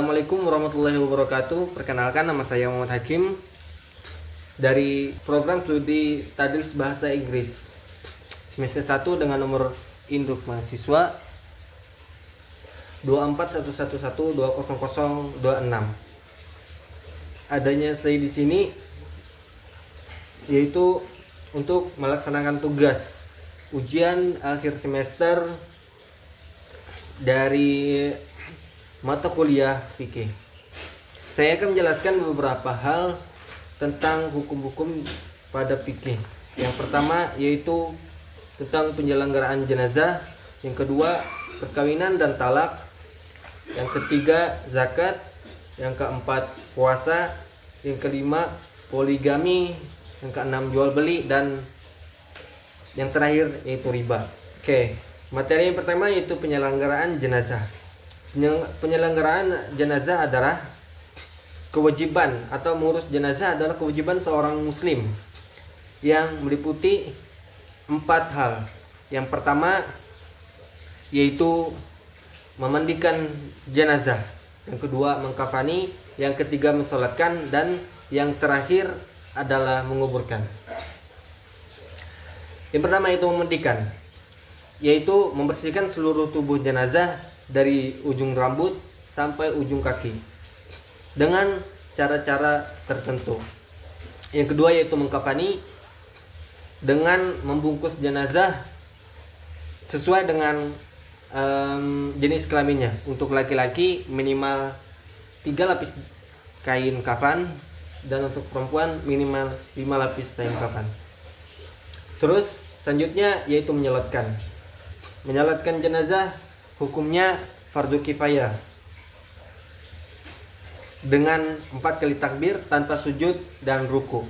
Assalamualaikum warahmatullahi wabarakatuh. Perkenalkan, nama saya Muhammad Hakim dari program studi Tadris Bahasa Inggris semester 1 dengan nomor induk mahasiswa 24111200026. Adanya saya di sini yaitu untuk melaksanakan tugas ujian akhir semester dari mata kuliah fikih. Saya akan menjelaskan beberapa hal tentang hukum-hukum pada fikih. Yang pertama yaitu tentang penyelenggaraan jenazah, yang kedua perkawinan dan talak, yang ketiga zakat, yang keempat puasa, yang kelima poligami, yang keenam jual beli, dan yang terakhir yaitu riba. Oke, materi yang pertama yaitu penyelenggaraan jenazah. Penyelenggaraan jenazah adalah kewajiban atau mengurus jenazah adalah kewajiban seorang muslim yang meliputi 4 hal. Yang pertama yaitu memandikan jenazah, yang kedua mengkafani, yang ketiga mensolatkan, dan yang terakhir adalah menguburkan. Yang pertama itu memandikan, yaitu membersihkan seluruh tubuh jenazah dari ujung rambut sampai ujung kaki dengan cara-cara tertentu. Yang kedua yaitu mengkafani, dengan membungkus jenazah sesuai dengan jenis kelaminnya. Untuk laki-laki minimal 3 lapis kain kafan, dan untuk perempuan minimal 5 lapis kain kafan. Terus selanjutnya yaitu menyolatkan. Menyolatkan jenazah hukumnya fardu kifayah dengan 4 kali takbir tanpa sujud dan ruku.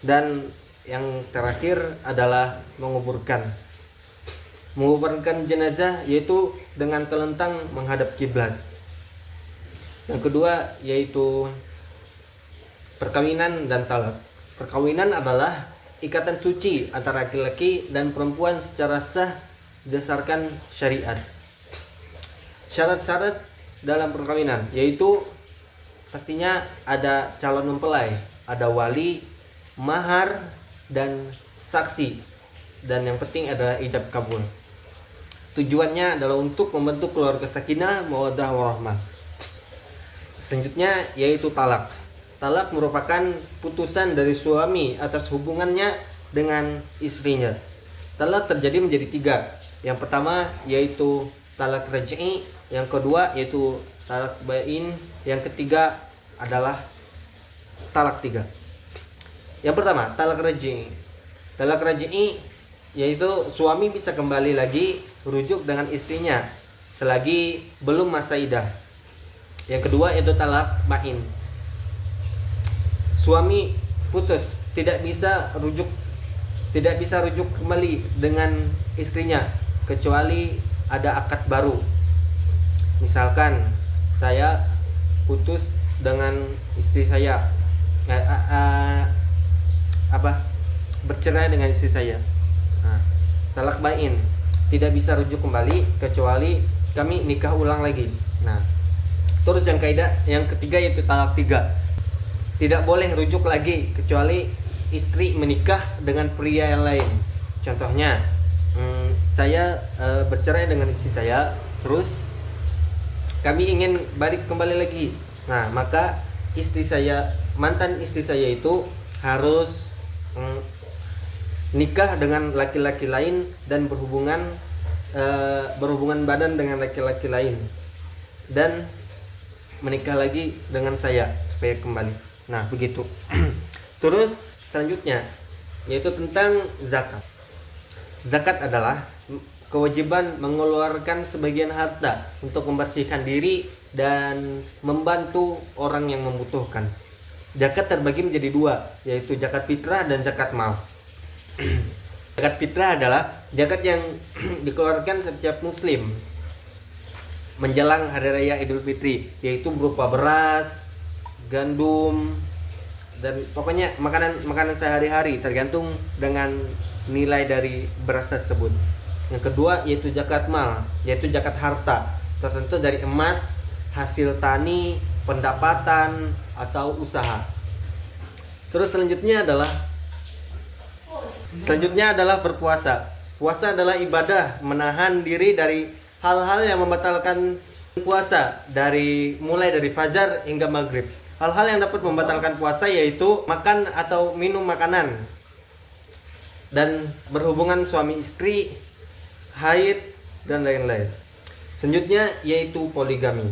Dan yang terakhir adalah menguburkan. Menguburkan jenazah yaitu dengan telentang menghadap kiblat. Yang kedua yaitu perkawinan dan talak. Perkawinan adalah ikatan suci antara laki-laki dan perempuan secara sah berdasarkan syariat. Syarat-syarat dalam perkawinan yaitu pastinya ada calon mempelai, ada wali, mahar, dan saksi, dan yang penting adalah ijab kabul. Tujuannya adalah untuk membentuk keluarga sakinah, mawaddah, warahmah. Selanjutnya yaitu talak. Talak merupakan putusan dari suami atas hubungannya dengan istrinya. Talak terjadi menjadi 3. Yang pertama yaitu talak raj'i, yang kedua yaitu talak bain, yang ketiga adalah talak 3. Yang pertama, talak raj'i. Talak raj'i yaitu suami bisa kembali lagi rujuk dengan istrinya selagi belum masa iddah. Yang kedua yaitu talak bain. Suami putus, tidak bisa rujuk kembali dengan istrinya kecuali ada akad baru. Misalkan saya putus dengan istri saya, bercerai dengan istri saya. Nah, talak bain, tidak bisa rujuk kembali kecuali kami nikah ulang lagi. Nah, terus yang ketiga yaitu talak 3. Tidak boleh rujuk lagi kecuali istri menikah dengan pria yang lain. Contohnya, saya bercerai dengan istri saya, terus kami ingin balik kembali lagi. Nah, maka mantan istri saya itu harus nikah dengan laki-laki lain dan berhubungan badan dengan laki-laki lain dan menikah lagi dengan saya supaya kembali. Nah, begitu. Terus selanjutnya yaitu tentang zakat. Zakat adalah kewajiban mengeluarkan sebagian harta untuk membersihkan diri dan membantu orang yang membutuhkan. Zakat terbagi menjadi 2, yaitu zakat fitrah dan zakat mal. Zakat fitrah adalah zakat yang dikeluarkan setiap muslim menjelang hari raya Idul Fitri, yaitu berupa beras, gandum, dan pokoknya makanan sehari-hari tergantung dengan nilai dari beras tersebut. Yang kedua yaitu zakat mal, yaitu zakat harta tertentu dari emas, hasil tani, pendapatan, atau usaha. Terus selanjutnya adalah berpuasa. Puasa adalah ibadah menahan diri dari hal-hal yang membatalkan puasa, mulai dari fajar hingga maghrib. Hal-hal yang dapat membatalkan puasa yaitu makan atau minum makanan, dan berhubungan suami istri, haid, dan lain-lain. Selanjutnya yaitu poligami.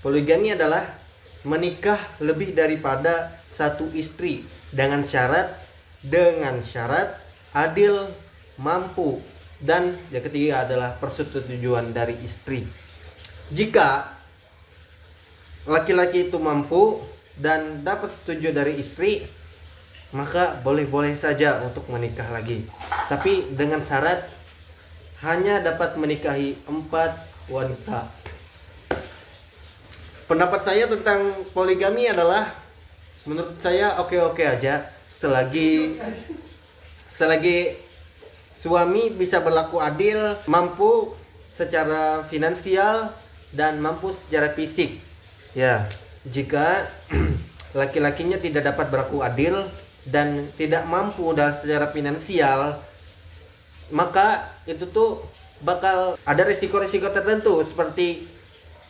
Poligami adalah menikah lebih daripada satu istri dengan syarat adil, mampu, dan yang ketiga adalah persetujuan dari istri. Jika laki-laki itu mampu dan dapat setuju dari istri, maka boleh-boleh saja untuk menikah lagi. Tapi dengan syarat hanya dapat menikahi 4 wanita. Pendapat saya tentang poligami adalah, menurut saya oke-oke aja selagi suami bisa berlaku adil, mampu secara finansial dan mampu secara fisik. Ya, jika laki-lakinya tidak dapat berlaku adil dan tidak mampu dari secara finansial, maka itu tuh bakal ada risiko-risiko tertentu seperti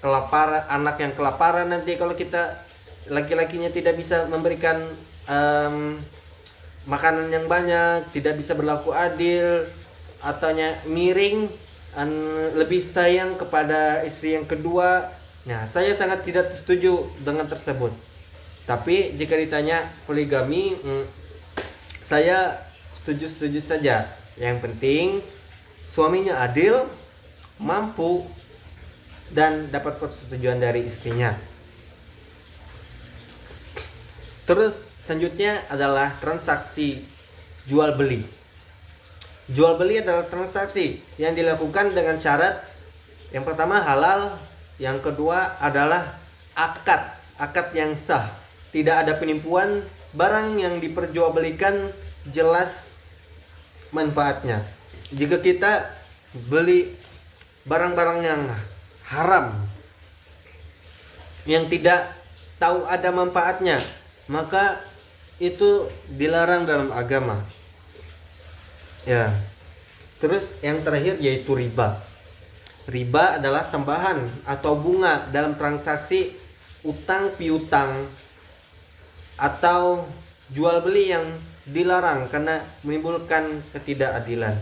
kelaparan, anak yang kelaparan nanti kalau kita laki-lakinya tidak bisa memberikan makanan yang banyak, tidak bisa berlaku adil, atau miring, lebih sayang kepada istri yang kedua. Nah, saya sangat tidak setuju dengan tersebut. Tapi jika ditanya poligami, saya setuju-setuju saja. Yang penting suaminya adil, mampu, dan dapat persetujuan dari istrinya. Terus selanjutnya adalah transaksi jual beli. Jual beli adalah transaksi yang dilakukan dengan syarat yang pertama halal, yang kedua adalah akad yang sah. Tidak ada penipuan, barang yang diperjualbelikan jelas manfaatnya. Jika kita beli barang-barang yang haram, yang tidak tahu ada manfaatnya, maka itu dilarang dalam agama. Ya. Terus yang terakhir yaitu riba. Riba adalah tambahan atau bunga dalam transaksi utang piutang atau jual beli yang dilarang karena menimbulkan ketidakadilan.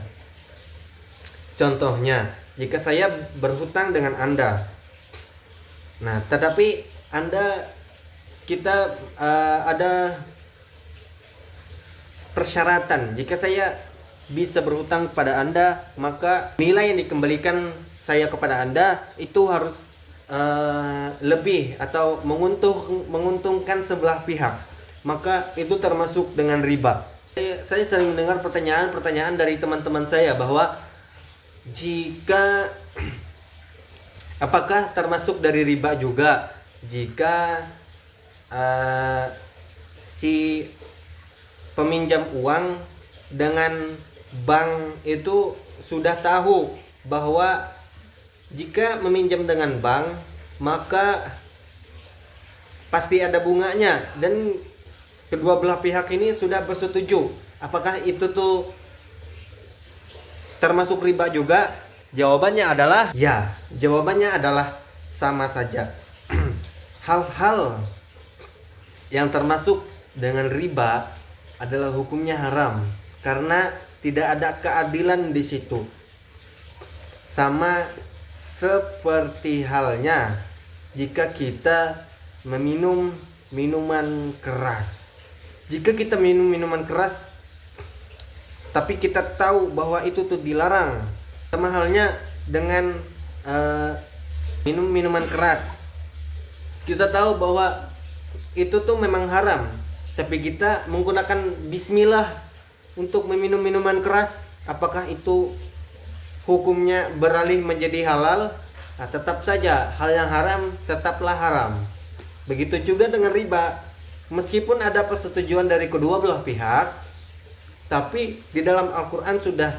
Contohnya, jika saya berhutang dengan Anda, nah tetapi kita ada persyaratan. Jika saya bisa berhutang kepada Anda, maka nilai yang dikembalikan saya kepada Anda itu harus lebih atau menguntungkan sebelah pihak. Maka itu termasuk dengan riba. Saya sering mendengar pertanyaan dari teman-teman saya bahwa apakah termasuk dari riba juga jika si peminjam uang dengan bank itu sudah tahu bahwa jika meminjam dengan bank maka pasti ada bunganya dan kedua belah pihak ini sudah bersetuju. Apakah itu tuh termasuk riba juga? Jawabannya adalah ya. Jawabannya adalah sama saja. Hal-hal yang termasuk dengan riba adalah hukumnya haram karena tidak ada keadilan di situ. Sama seperti halnya jika kita meminum minuman keras. Jika kita minum minuman keras tapi kita tahu bahwa itu tuh dilarang, sama halnya dengan minum minuman keras. Kita tahu bahwa itu tuh memang haram, tapi kita menggunakan bismillah untuk meminum minuman keras, apakah itu hukumnya beralih menjadi halal? Nah, tetap saja hal yang haram tetaplah haram. Begitu juga dengan riba. Meskipun ada persetujuan dari kedua belah pihak, tapi di dalam Al-Quran sudah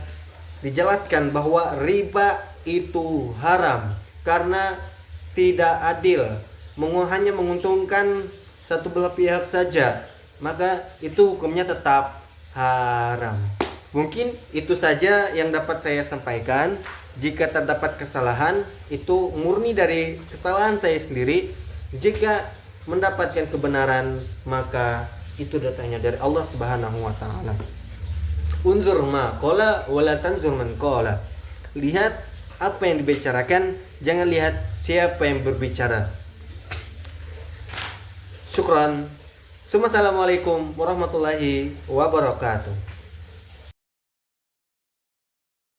dijelaskan bahwa riba itu haram karena tidak adil. hanya menguntungkan satu belah pihak saja, maka itu hukumnya tetap haram. Mungkin itu saja yang dapat saya sampaikan. Jika terdapat kesalahan, itu murni dari kesalahan saya sendiri. Jika mendapatkan kebenaran, maka itu datangnya dari Allah Subhanahu wa taala. Unzur ma qala wala tanzur man qala. Lihat apa yang dibicarakan, jangan lihat siapa yang berbicara. Syukran. Assalamualaikum warahmatullahi wabarakatuh.